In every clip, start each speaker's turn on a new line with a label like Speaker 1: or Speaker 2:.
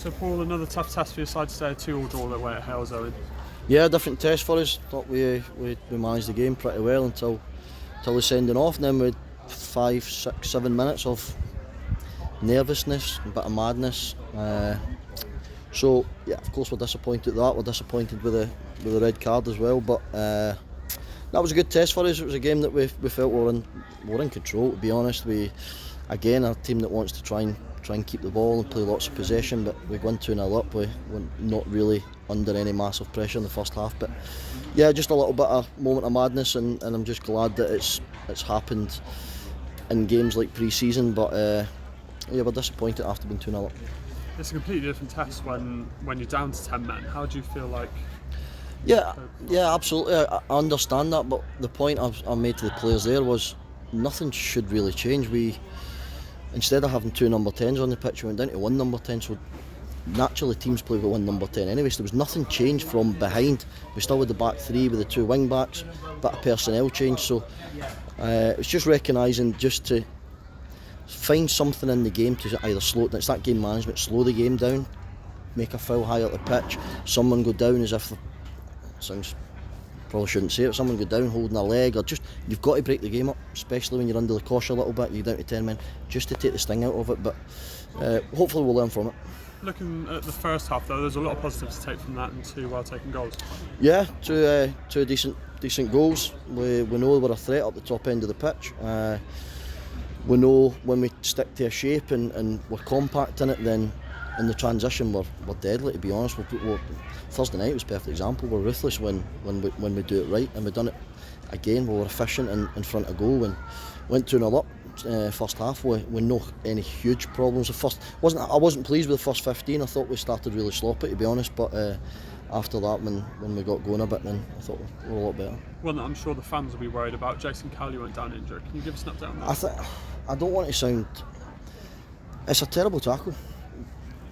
Speaker 1: So Paul, another tough test for your side today, a 2-2 draw away at Halesowen.
Speaker 2: Yeah, different test for us. Thought we managed the game pretty well until the sending off, and then we had 5, 6, 7 minutes of nervousness, a bit of madness. So yeah, of course we're disappointed at that. We're disappointed with the red card as well. But that was a good test for us. It was a game that we felt we're in control. To be honest, we again are a team that wants to try and keep the ball and play lots of possession. But we went 2-0 up. We're not really under any massive pressure in the first half. But yeah, just a little bit of moment of madness, and I'm just glad that it's happened in games like pre-season. But yeah, we're disappointed after being 2-0 up.
Speaker 1: It's a completely different test when you're down to 10 men. How do you feel like?
Speaker 2: Yeah, absolutely. I understand that, but the point I made to the players there was nothing should really change. We, instead of having 2 number 10s on the pitch, we went down to 1 number 10. So naturally, teams play with 1 number 10 anyway. So there was nothing changed from behind. We still had the back 3 with the 2 wing backs, bit of personnel change. So it's just recognising just to find something in the game to either slow it down. It's that game management, slow the game down, make a foul high at the pitch, someone go down as if, sounds, probably shouldn't say it, someone go down holding a leg, or just, you've got to break the game up, especially when you're under the cosh a little bit, you're down to 10 men, just to take the sting out of it. But hopefully we'll learn from it.
Speaker 1: Looking at the first half though, there's a lot of positives to take from that and 2 well-taken goals.
Speaker 2: Yeah, two decent goals. We know we're a threat up the top end of the pitch. We know when we stick to a shape and we're compact in it, then in the transition we're deadly, to be honest. Thursday night was a perfect example. We're ruthless when we do it right, and we've done it again. We were efficient in front of goal and went 2-0 up first half with no any huge problems. I wasn't pleased with the first 15. I thought we started really sloppy, to be honest, but after that, when we got going a bit, then I thought we were a lot better.
Speaker 1: One that I'm sure the fans will be worried about, Jason Cowley went down injured. Can you give us an update on that?
Speaker 2: I don't want to sound... It's a terrible tackle.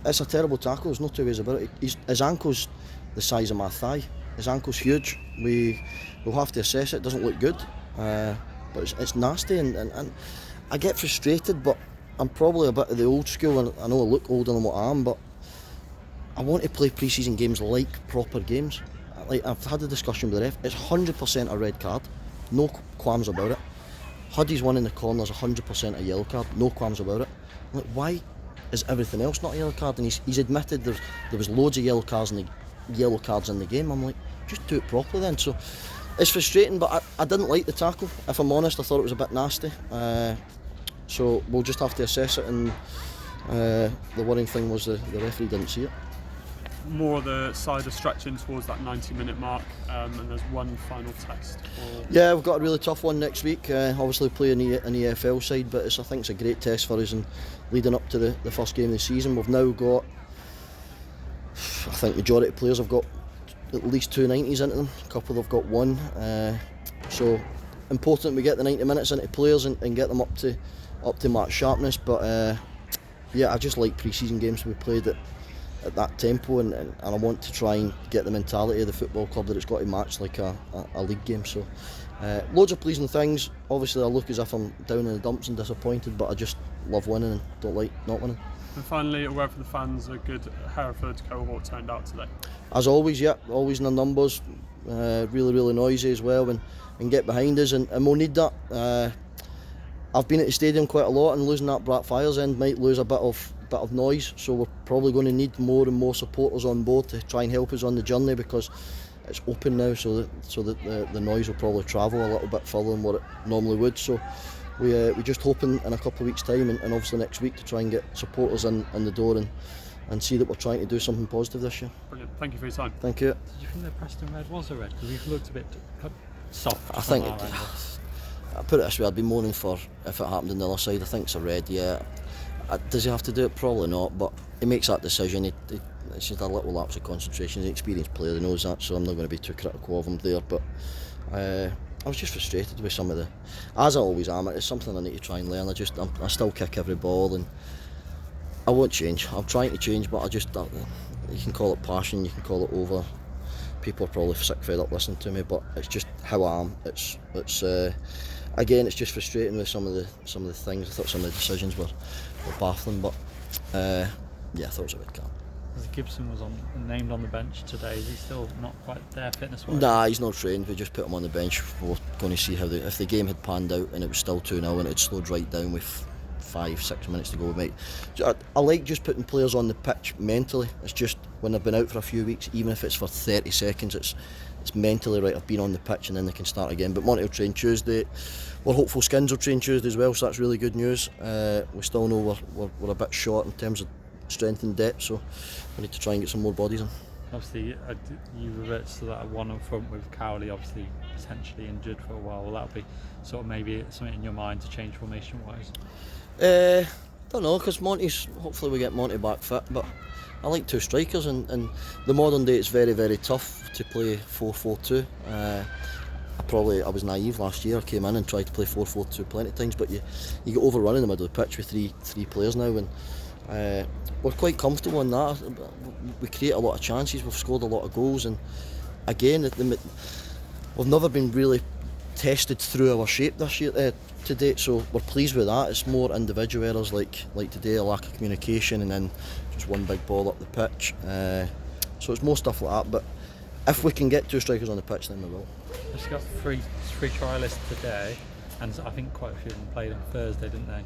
Speaker 2: There's no two ways about it. His ankle's the size of my thigh. His ankle's huge. We'll have to assess it. It doesn't look good, but it's nasty, and I get frustrated, but I'm probably a bit of the old school, and I know I look older than what I am, but I want to play pre-season games like proper games. Like, I've had a discussion with the ref. It's 100% a red card, no qualms about it. Huddy's one in the corner's 100% a yellow card, no qualms about it. I'm like, why is everything else not a yellow card? And he's admitted there was loads of yellow cards in the game. I'm like, just do it properly then. So it's frustrating, but I didn't like the tackle. If I'm honest, I thought it was a bit nasty. So we'll just have to assess it, and the worrying thing was the referee didn't see it.
Speaker 1: More the side of stretching towards that 90-minute mark, and there's one final test.
Speaker 2: Yeah, we've got a really tough one next week. Obviously playing an EFL side, but I think it's a great test for us, and leading up to the first game of the season. We've now got, I think majority of players have got at least 2 90s into them. A couple have got 1. So important we get the 90 minutes into players and get them up to match sharpness. But yeah, I just like pre-season games. We played at that tempo, and I want to try and get the mentality of the football club that it's got to match like a league game. So loads of pleasing things. Obviously I look as if I'm down in the dumps and disappointed, but I just love winning and don't like not winning.
Speaker 1: And finally, a word for the fans, a good Hereford cohort turned out today.
Speaker 2: As always, yeah, always in the numbers, really noisy as well, and get behind us, and we'll need that. I've been at the stadium quite a lot, and losing that Blackfriars end might lose a bit of noise, so we're probably going to need more and more supporters on board to try and help us on the journey, because it's open now, so that the noise will probably travel a little bit further than what it normally would. So we're just hoping in a couple of weeks' time, and obviously next week, to try and get supporters in the door and see that we're trying to do something positive this year.
Speaker 1: Brilliant. Thank you for your time.
Speaker 2: Thank you.
Speaker 3: Did you think the Preston red was a red? Because we've looked a bit soft.
Speaker 2: I think I put it this way, I'd be moaning for if it happened on the other side. I think it's a red, yeah. Does he have to do it? Probably not, but he makes that decision. It's just a little lapse of concentration. He's an experienced player, he knows that, so I'm not going to be too critical of him there. But I was just frustrated with some of the, as I always am. It's something I need to try and learn. I still kick every ball, and I won't change. I'm trying to change, but you can call it passion, you can call it over. People are probably fed up listening to me, but it's just how I am. It's again, it's just frustrating with some of the things. I thought some of the decisions were baffling, but yeah, I thought it was a bit calm.
Speaker 3: As Gibson was named on the bench today, is he still not quite there fitness-wise?
Speaker 2: Nah, he's not trained. We just put him on the bench. We're going to see if the game had panned out and it was still 2-0 and it slowed right down with 5-6 minutes to go, mate. I like just putting players on the pitch mentally. It's just when they've been out for a few weeks, even if it's for 30 seconds, it's mentally right. I've been on the pitch and then they can start again. But Monty will train Tuesday. We're hopeful Skins will train Tuesday as well, so that's really good news. We still know we're a bit short in terms of strength and depth, so we need to try and get some more bodies in.
Speaker 3: Obviously, you revert to that one up front with Cowley, obviously potentially injured for a while. Will that be sort of maybe something in your mind to change formation-wise?
Speaker 2: Don't know, because hopefully we get Monty back fit, but I like two strikers, and the modern day it's very, very tough to play 4-4-2. I was naive last year. I came in and tried to play 4-4-2 plenty of times, but you get overrun in the middle of the pitch with three players now, and we're quite comfortable in that. We create a lot of chances, we've scored a lot of goals, and again, we've never been really tested through our shape this year to date, so we're pleased with that. It's more individual errors like today, a lack of communication, and then just one big ball up the pitch. So it's more stuff like that, but if we can get two strikers on the pitch, then we will.
Speaker 3: Just got three trialists today, and I think quite a few of them played on Thursday, didn't they?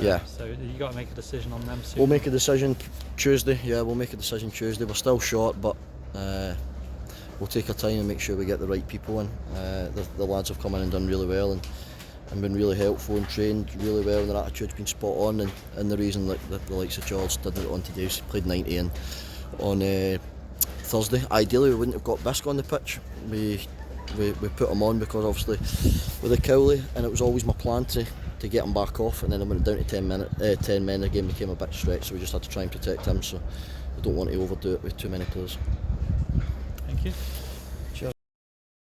Speaker 2: Yeah.
Speaker 3: So you got to make a decision on them soon.
Speaker 2: We'll make a decision Tuesday. Yeah, we'll make a decision Tuesday. We're still short, but we'll take our time and make sure we get the right people in. The lads have come in and done really well and been really helpful and trained really well, and their attitude's been spot on. And the reason that the likes of George did it on today, he played 90 in on Thursday. Ideally, we wouldn't have got Bisk on the pitch. We put him on because obviously with the Cowley, and it was always my plan to get him back off, and then when it went down to 10 men, the game became a bit stretched, so we just had to try and protect him. So we don't want to overdo it with too many players.
Speaker 3: Thank you.